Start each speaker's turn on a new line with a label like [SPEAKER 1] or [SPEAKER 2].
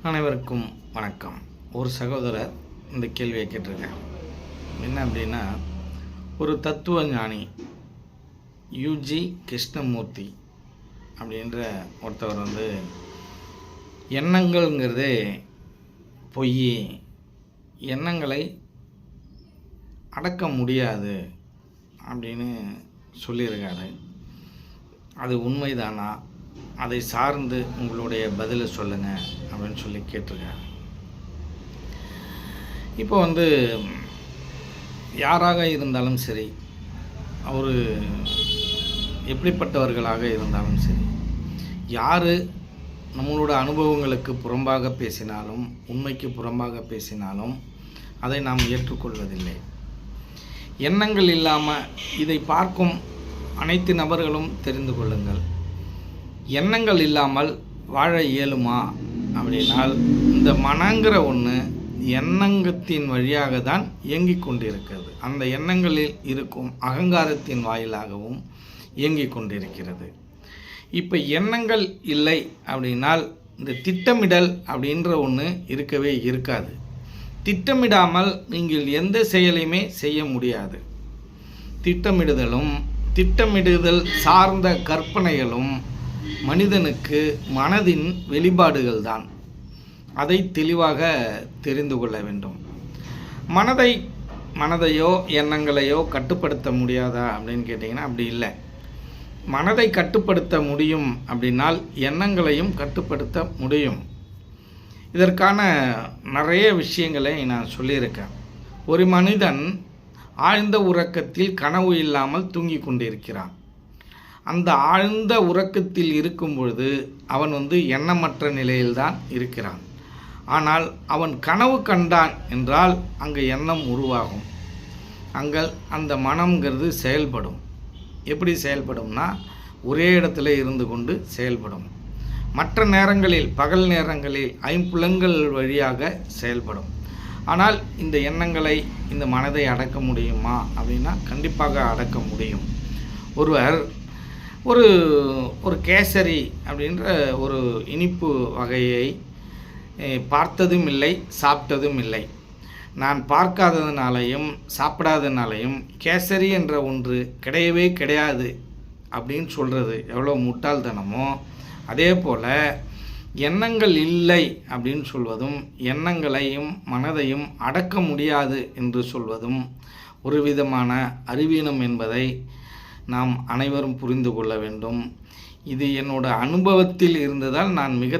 [SPEAKER 1] அனைவருக்கும் வணக்கம். ஒரு சகோதரர் இந்த கேள்வியை கேட்டிருக்காங்க. என்ன அப்படின்னா, ஒரு தத்துவ ஞானி யூஜி கிருஷ்ணமூர்த்தி அப்படின்ற ஒருத்தவர் எண்ணங்கள்ங்கிறதே பொய், எண்ணங்களை அடக்க முடியாது அப்படின்னு சொல்லியிருக்காரு. அது உண்மைதானா? அதை சார்ந்து உங்களுடைய பதிலை சொல்லுங்கள் அப்படின்னு சொல்லி கேட்டிருக்காரு. இப்போ யாராக இருந்தாலும் சரி, அவர் எப்படிப்பட்டவர்களாக இருந்தாலும் சரி, யார் நம்மளோட அனுபவங்களுக்கு புறம்பாக பேசினாலும், உண்மைக்கு புறம்பாக பேசினாலும் அதை நாம் ஏற்றுக்கொள்வதில்லை. எண்ணங்கள் இல்லாமல் இதை பார்க்கும் அனைத்து நபர்களும் தெரிந்து கொள்ளுங்கள். எண்ணங்கள் இல்லாமல் வாழ இயலுமா அப்படின்னால், இந்த மனங்கிற ஒன்று எண்ணங்கத்தின் வழியாக தான் இயங்கிக் கொண்டிருக்கிறது. அந்த எண்ணங்களில் இருக்கும் அகங்காரத்தின் வாயிலாகவும் இயங்கிக் கொண்டிருக்கிறது. இப்போ எண்ணங்கள் இல்லை அப்படின்னால் இந்த திட்டமிடல் அப்படின்ற ஒன்று இருக்கவே இருக்காது. திட்டமிடாமல் நீங்கள் எந்த செயலையுமே செய்ய முடியாது. திட்டமிடுதல் சார்ந்த கற்பனைகளும் மனிதனுக்கு மனதின் வெளிப்பாடுகள் தான். அதை தெளிவாக தெரிந்து கொள்ள வேண்டும். மனதையோ எண்ணங்களையோ கட்டுப்படுத்த முடியாதா அப்படின்னு கேட்டிங்கன்னா அப்படி இல்லை. மனதை கட்டுப்படுத்த முடியும் அப்படின்னால் எண்ணங்களையும் கட்டுப்படுத்த முடியும். இதற்கான நிறைய விஷயங்களை நான் சொல்லியிருக்கேன். ஒரு மனிதன் ஆழ்ந்த உறக்கத்தில் கனவு இல்லாமல் தூங்கி கொண்டிருக்கிறான். அந்த ஆழ்ந்த உறக்கத்தில் இருக்கும் பொழுது அவன் எண்ணமற்ற நிலையில்தான் இருக்கிறான். ஆனால் அவன் கனவு கண்டான் என்றால் அங்கே எண்ணம் உருவாகும். அங்கே அந்த மனம்ங்கிறது செயல்படும். எப்படி செயல்படும்னா, ஒரே இடத்துல இருந்து கொண்டு செயல்படும். மற்ற நேரங்களில், பகல் நேரங்களில் ஐம்புலன்கள் வழியாக செயல்படும். ஆனால் இந்த எண்ணங்களை, இந்த மனதை அடக்க முடியுமா அப்படின்னா கண்டிப்பாக அடக்க முடியும். ஒருவர் ஒரு கேசரி அப்படின்ற ஒரு இனிப்பு வகையை பார்த்ததும் இல்லை, சாப்பிட்டதும் இல்லை. நான் பார்க்காததுனாலையும் சாப்பிடாததுனாலையும் கேசரி என்ற ஒன்று கிடையவே கிடையாது அப்படின்னு சொல்கிறது எவ்வளோ முட்டாள்தனமோ, அதே போல் எண்ணங்கள் இல்லை அப்படின்னு சொல்வதும், எண்ணங்களையும் மனதையும் அடக்க முடியாது என்று சொல்வதும் ஒரு விதமான அறிவீனம் என்பதை நாம் அனைவரும் புரிந்து கொள்ள வேண்டும். இது என்னோட அனுபவத்தில் இருந்ததால் நான் மிக